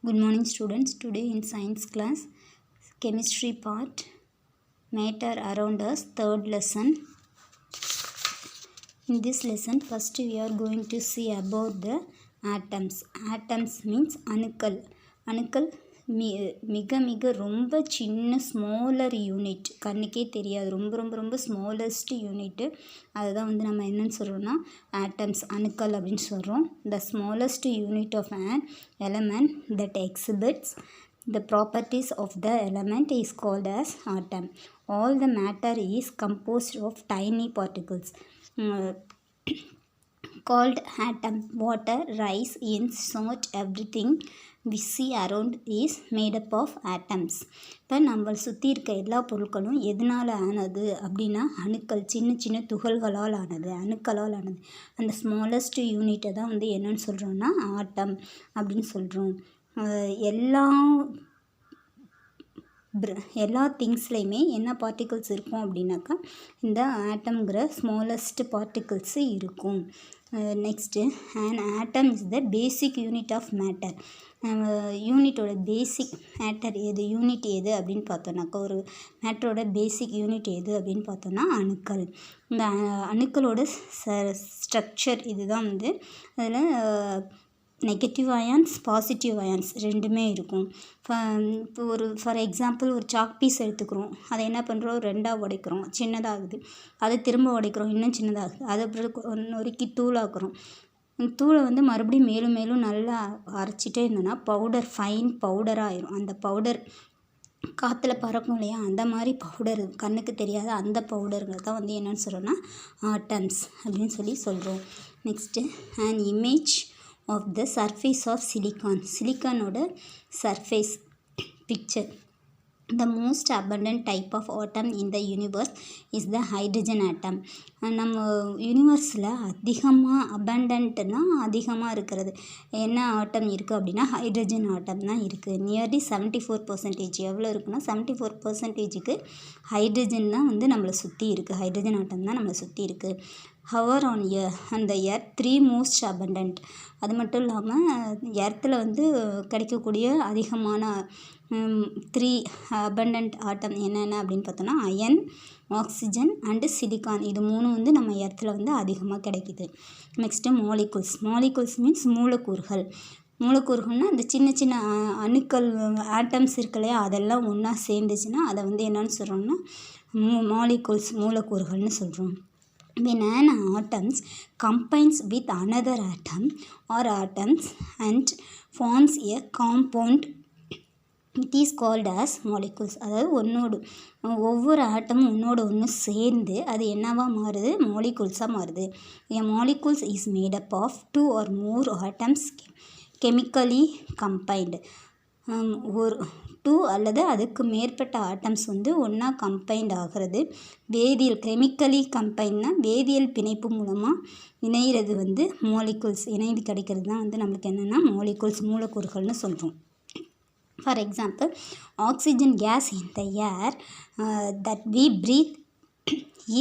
Good morning students. Today in science class, chemistry part, matter around us, third lesson. In this lesson, first we are going to see about the atoms. Atoms means அணுக்கள். அணுக்கள் மிக மிக ரொம்ப சின்ன smaller unit, கண்ணுக்கே தெரியாது, ரொம்ப smallest unit. அதுதான் வந்து நம்ம என்னன்னு சொல்கிறோம்னா ஆட்டம்ஸ், அணுக்கள் அப்படின்னு சொல்கிறோம். The smallest unit of an element that exhibits the properties of the element is called as atom. All the matter is composed of tiny particles called atom. Water, rice, inks, salt, everything we see around is made up of atoms. இப்போ நம்ம சுற்றி இருக்க எல்லா பொருட்களும் எதனால் ஆனது அப்படின்னா அணுக்கள், சின்ன சின்ன துகள்களால் ஆனது, அணுக்களால் ஆனது. அந்த ஸ்மாலஸ்ட் யூனிட்டை தான் வந்து என்னன்னு சொல்கிறோன்னா ஆட்டம் அப்படின்னு சொல்கிறோம். எல்லா திங்ஸ்லையுமே என்ன பார்ட்டிகிள்ஸ் இருக்கும் அப்படின்னாக்கா இந்த ஆட்டம்ங்கிற ஸ்மாலஸ்ட் பார்ட்டிகிள்ஸு இருக்கும். Next an atom is the basic unit of matter. யூனிட்டோட பேசிக் மேட்டர் எது, யூனிட் எது அப்படின்னு பார்த்தோன்னாக்கா, ஒரு மேட்டரோட பேசிக் யூனிட் எது அப்படின்னு பார்த்தோன்னா அணுக்கள். இந்த அணுக்களோட ஸ்ட்ரக்சர் இதுதான் வந்து அதில் நெகட்டிவ் அயான்ஸ், பாசிட்டிவ் அயான்ஸ் ரெண்டுமே இருக்கும். இப்போ ஃபார் எக்ஸாம்பிள் ஒரு சாக் பீஸ் எடுத்துக்கிறோம், அதை என்ன பண்ணுறோம், ரெண்டாக உடைக்கிறோம், சின்னதாகுது, அதை திரும்ப உடைக்கிறோம், இன்னும் சின்னதாகுது, அதை அப்புறம் நொறுக்கி தூளாக்குறோம். தூளை வந்து மறுபடியும் மேலும் மேலும் நல்லா அரைச்சிட்டே இருந்தோன்னா பவுடர், ஃபைன் பவுடராக ஆயிரும். அந்த பவுடர் காற்றுல பறக்கும் இல்லையா, அந்த மாதிரி பவுடர், கண்ணுக்கு தெரியாத அந்த பவுடருங்கிறது தான் வந்து என்னென்னு சொல்கிறோன்னா ஆட்டம்ஸ் அப்படின்னு சொல்கிறோம். Next an image of the surface of silicon. சிலிக்கானோட surface picture. The most abundant type of atom in the universe is the hydrogen atom. நம்ம யூனிவர்ஸில் அதிகமாக இருக்கிறது என்ன ஆட்டம் இருக்குது அப்படின்னா ஹைட்ரஜன் ஆட்டம் தான் இருக்குது. நியர்லி 74%. எவ்வளோ இருக்குன்னா 74%க்கு ஹைட்ரஜன் தான் வந்து நம்மளை சுற்றி இருக்குது, ஹைட்ரஜன் ஆட்டம் தான் நம்மளை சுற்றி இருக்குது. ஹவர் ஆன் அந்த எர்த் 3 மோஸ்ட் அபண்டன்ட். அது மட்டும் இல்லாமல் எர்த்தில் வந்து கிடைக்கக்கூடிய அதிகமான 3 அபண்டன்ட் ஆட்டம் என்னென்ன அப்படின்னு பார்த்தோன்னா அயன், ஆக்சிஜன் அண்டு சிலிக்கான். இது 3 வந்து நம்ம எர்த்தில் வந்து அதிகமாக கிடைக்கிது. நெக்ஸ்ட்டு மாலிகுல்ஸ் மீன்ஸ் மூலக்கூறுகள். மூலக்கூறுகள்னால் இந்த சின்ன சின்ன அணுக்கள், ஆட்டம்ஸ் இருக்கு இல்லையா, அதெல்லாம் ஒன்றா சேர்ந்துச்சுன்னா அதை வந்து என்னன்னு சொல்கிறோம்னா மாலிகுல்ஸ், மூலக்கூறுகள்னு சொல்கிறோம். When an atom combines with another atom or atoms and forms a compound, it is called as molecules. அதாவது ஒவ்வொரு ஆட்டமும் ஒன்று சேர்ந்து அது என்னவா மாறுது, மாலிகுல்ஸாக மாறுது. A molecules is made up of 2 or more atoms chemically combined. ஒரு 2 அல்லது அதுக்கு மேற்பட்ட ஆட்டம்ஸ் வந்து ஒன்றா கம்பைன்ட் ஆகிறது. வேதியியல், கெமிக்கலி கம்பைன்னா வேதியியல் பிணைப்பு மூலமாக இணைகிறது வந்து மாலிகுல்ஸ், இணைந்து கிடைக்கிறது தான் வந்து நம்மளுக்கு என்னென்னா மாலிகுல்ஸ், மூலக்கூறுகள்னு சொல்கிறோம். For example oxygen gas in the air that we breathe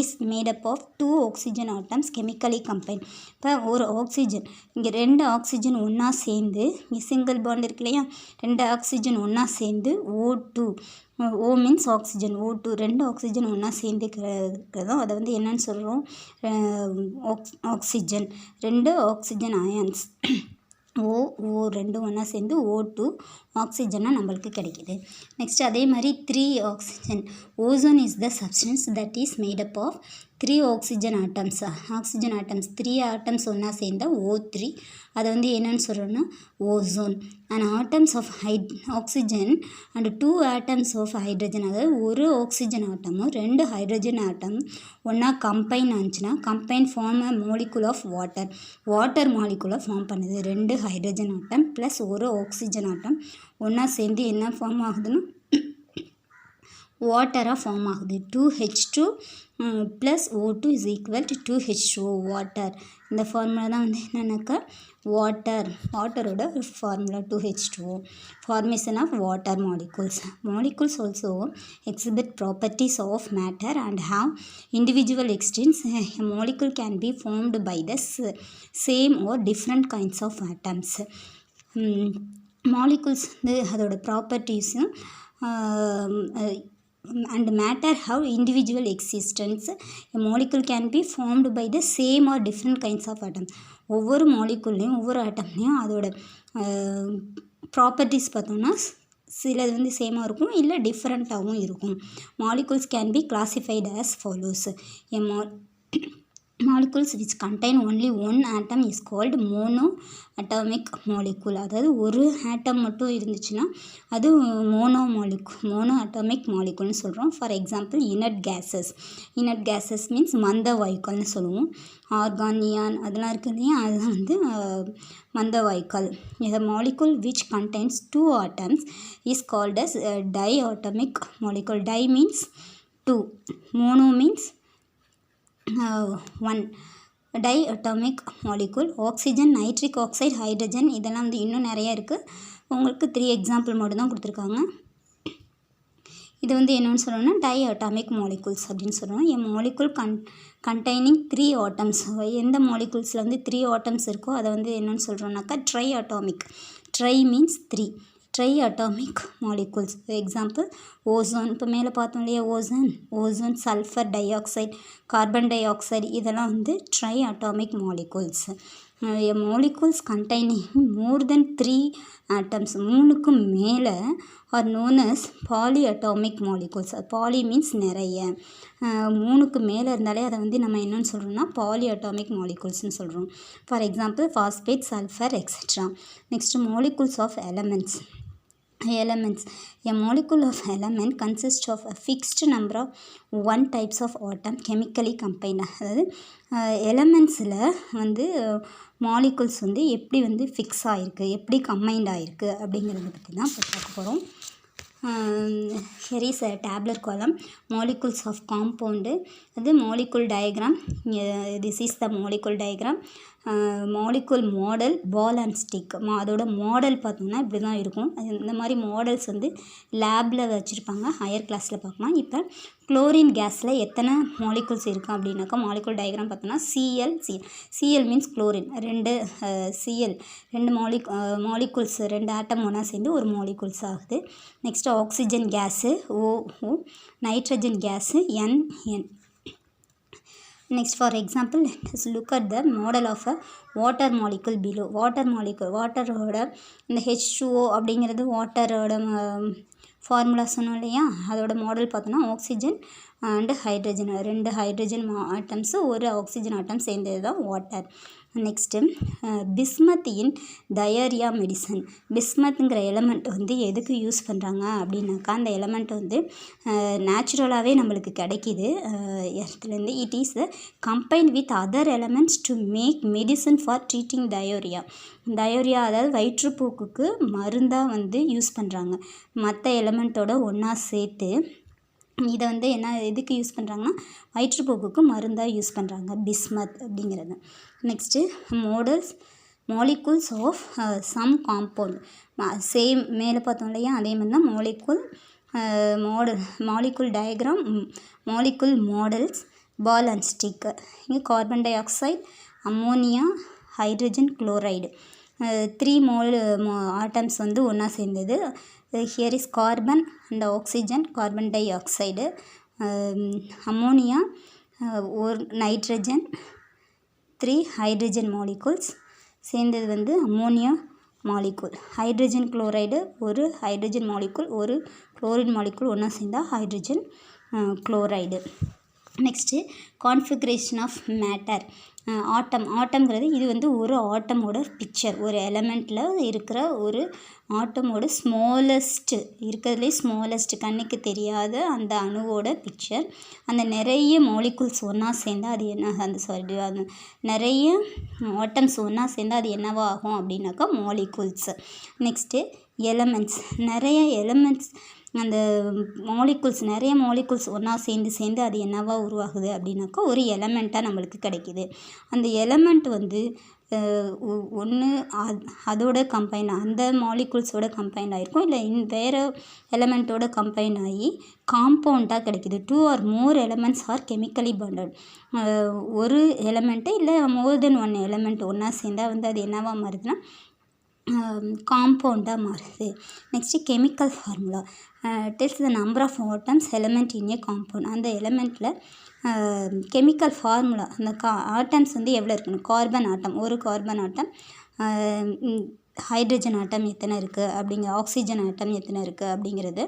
is made up of 2 oxygen atoms chemically combined. இப்போ ஒரு ஆக்சிஜன், இங்கே 2 ஆக்சிஜன் ஒன்றா சேர்ந்து, இங்கே சிங்கிள் பாண்ட் இருக்கு இல்லையா, 2 ஆக்சிஜன் ஒன்றா சேர்ந்து O2, O means oxygen, O2 2 oxygen ஒன்றா சேர்ந்து இருக்கிறதும் அதை வந்து என்னன்னு சொல்கிறோம், ஆக்சிஜன். 2 ஆக்சிஜன் அயான்ஸ் O2 ஒன்றா சேர்ந்து O2 ஆக்சிஜனாக நம்மளுக்கு கிடைக்கிது. நெக்ஸ்ட் அதே மாதிரி 3 oxygen. Ozone is the substance that is made up of 3 oxygen atoms. Oxygen atoms 3 atoms ஒன்றா சேர்ந்த O3, அதை வந்து என்னன்னு சொல்கிறோன்னா ozone. And atoms of oxygen and 2 atoms of hydrogen. அதாவது ஒரு ஆக்சிஜன் ஆட்டமும் 2 ஹைட்ரஜன் ஆட்டம் ஒன்றா கம்பைன் ஆச்சுன்னா combine form a molecule of water மாலிகுலை ஃபார்ம் பண்ணுது. 2 ஹைட்ரஜன் ஆட்டம் ப்ளஸ் ஒரு ஆக்சிஜன் ஆட்டம் ஒன்றா சேர்ந்து என்ன ஃபார்ம் ஆகுதுன்னா வாட்டராக ஃபார்ம் ஆகுது. 2H2 plus O2 is equal to 2H2O, water. இந்த ஃபார்முலா தான் வந்து என்னென்னாக்கா வாட்டரோட formula 2H2O, formation of water molecules. Molecules also exhibit properties of matter and have individual extents. A molecule can be formed by the same or different kinds of atoms. Molecules வந்து அதோட ப்ராப்பர்ட்டிஸும் and matter how individual existence a molecule can be formed by the same or different kinds of atom. ஒவ்வொரு மாலிகுல்லையும் ஒவ்வொரு ஆட்டம்லேயும் அதோட properties பார்த்தோம்னா சிலது வந்து சேமாக இருக்கும், இல்லை டிஃப்ரெண்ட்டாகவும் இருக்கும். Molecules can be classified as follows. a molecules which contain only one atom is called monoatomic molecule. அதாவது ஒரு ஆட்டம் மட்டும் இருந்துச்சுன்னா அது monoatomic moleculeனு சொல்கிறோம். For example inert gases means மந்த வாயுக்கள்னு சொல்லுவோம். ஆர்கான், நியான் அதெல்லாம் இருக்கு இல்லையா, அதுதான் வந்து மந்த வாயுக்கள். a molecule which contains two atoms is called as diatomic molecule. Di means two, mono means one. Diatomic molecule, oxygen, nitric oxide, hydrogen, இதெல்லாம் வந்து இன்னும் நிறைய இருக்குது. உங்களுக்கு 3 எக்ஸாம்பிள் மட்டும் தான் கொடுத்துருக்காங்க. இது வந்து என்னென்னு சொல்கிறோன்னா diatomic molecules அப்படின்னு சொல்கிறோம். a molecule containing 3 atoms. எந்த மாலிகுல்ஸில் வந்து 3 atoms இருக்கோ அதை வந்து என்னென்னு சொல்கிறோம்னாக்கா triatomic. Tri means 3. triatomic molecules. Example ozone, இப்போ மேலே பார்த்தோம் இல்லையா, ozone, sulphur di oxide, carbon di oxide, இதெல்லாம் வந்து triatomic molecules. molecules containing more than 3 atoms, 3க்கு மேலே are known as polyatomic molecules. poly means நிறைய, 3க்கு மேலே இருந்தாலே அதை வந்து நம்ம என்னன்னு சொல்கிறோம்னா polyatomic moleculesனு சொல்கிறோம். For example phosphate, sulfur, etc. Next molecules of elements. A molecule of element consists of a fixed number of one types of atom chemically combined. அதாவது எலமெண்ட்ஸில் வந்து மாலிகுல்ஸ் வந்து எப்படி வந்து ஃபிக்ஸ் ஆகிருக்கு, எப்படி கம்பைண்ட் ஆகிருக்கு அப்படிங்கிறத பற்றி தான் இப்போ பார்க்க போகிறோம். here is a tabular column, molecules of compound. அது molecule diagram. This is the molecule diagram. molecule model, ball and stick. அதோட மாடல் பார்த்தோம்னா இப்படி தான் இருக்கும். இந்த மாதிரி மாடல்ஸ் வந்து லேபில் வச்சுருப்பாங்க, ஹையர் கிளாஸில் பார்க்கலாம். இப்போ குளோரின் கேஸில் எத்தனை மாலிகுல்ஸ் இருக்குது அப்படின்னாக்கா மாலிகுல் டயக்ராம் பார்த்தோம்னா சிஎல் மீன்ஸ் குளோரின், ரெண்டு மாலிகுல்ஸ், 2 ஆட்டம் ஒன்றா சேர்ந்து ஒரு மாலிகுல்ஸ் ஆகுது. Next oxygen gas O, nitrogen gas N. Next, for example, let us look at the model of a water molecule below. வாட்டரோட இந்த H2O அப்படிங்கிறது வாட்டரோட ஃபார்முலா சொன்னோம் இல்லையா, அதோட மாடல் பார்த்தோன்னா oxygen and hydrogen, 2 hydrogen atoms ஒரு ஆக்சிஜன் ஆட்டம் சேர்ந்தது தான் வாட்டர். நெக்ஸ்ட்டு பிஸ்மத் இன் டயரியா மெடிசன். பிஸ்மத்துங்கிற எலமெண்ட் வந்து எதுக்கு யூஸ் பண்ணுறாங்க அப்படின்னாக்கா, அந்த எலமெண்ட் வந்து நேச்சுரலாகவே நம்மளுக்கு கிடைக்கிது இடத்துலேருந்து. It is combined with other elements to make medicine for treating diarrhoea. அதாவது வயிற்றுப்போக்குக்கு மருந்தாக வந்து யூஸ் பண்ணுறாங்க. மற்ற எலமெண்ட்டோட ஒன்றா சேர்த்து இதை வந்து எதுக்கு யூஸ் பண்ணுறாங்கன்னா வயிற்றுப்போக்குக்கு மருந்தாக யூஸ் பண்ணுறாங்க பிஸ்மத் அப்படிங்கிறது. Next molecules of some compound. Same மேலே பார்த்தோம் இல்லையா, அதே மாதிரி தான் molecule diagram, molecule models, ball and stick. இங்கே carbon dioxide, ammonia, hydrogen, chloride, 3 atoms வந்து ஒன்றா சேர்ந்தது. Here is carbon and oxygen, carbon dioxide, ammonia, ஒரு நைட்ரஜன், 3 ஹைட்ரஜன் மாலிகுல்ஸ் சேர்ந்தது வந்து அம்மோனியா மாலிகுல். ஹைட்ரஜன் குளோரைடு, ஒரு ஹைட்ரஜன் மாலிகுல், ஒரு chlorine molecule ஒன்றா சேர்ந்தால் hydrogen chloride. Next configuration of matter. ஆட்டம்ங்கிறது இது வந்து ஒரு ஆட்டமோட பிக்சர், ஒரு எலமெண்ட்டில் இருக்கிற ஒரு ஆட்டமோட ஸ்மாலஸ்ட் கண்ணுக்கு தெரியாத அந்த அணுவோட பிக்சர். அந்த நிறைய மாலிகுல்ஸ் ஒன்றா சேர்ந்தால் அது என்ன, நிறைய ஆட்டம்ஸ் ஒன்றா சேர்ந்தால் அது என்னவா ஆகும் அப்படின்னாக்கா மாலிகுல்ஸ். Next elements. நிறைய எலமெண்ட்ஸ், அந்த நிறைய மாலிகுல்ஸ் ஒன்றா சேர்ந்து அது என்னவா உருவாகுது அப்படின்னாக்கா ஒரு எலமெண்ட்டாக நம்மளுக்கு கிடைக்கிது. அந்த எலமெண்ட் வந்து ஒன்று அதோட கம்பைன், அந்த மாலிகுல்ஸோட கம்பைன் ஆகிருக்கும், இல்லை வேறு எலமெண்ட்டோட கம்பைன் ஆகி காம்பவுண்டாக கிடைக்கிது. 2 or more elements are chemically bonded. ஒரு எலமெண்ட்டு இல்லை மோர் தென் 1 எலமெண்ட் ஒன்றா சேர்ந்தால் வந்து அது என்னவா மாறுதுன்னா காம்பவுண்டாக மாறுது. Next chemical formula tells the number of atoms element in a compound. அந்த எலமெண்ட்டில் கெமிக்கல் ஃபார்முலா அந்த ஆட்டம்ஸ் வந்து எவ்வளோ இருக்கணும். கார்பன் ஆட்டம், ஒரு கார்பன் ஆட்டம், ஹைட்ரஜன் ஆட்டம் எத்தனை இருக்குது அப்படிங்கிற, ஆக்சிஜன் ஆட்டம் எத்தனை இருக்குது அப்படிங்கிறது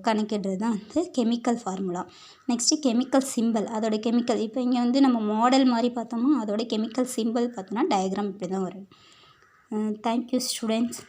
கணக்கிடுறது தான் வந்து chemical formula. Next chemical simple, அதோட கெமிக்கல் இப்போ இங்கே வந்து நம்ம மாடல் மாதிரி பார்த்தோமா, அதோட கெமிக்கல் சிம்பிள் பார்த்தோன்னா டயக்ராம் இப்படி தான் வரும். Thank you students.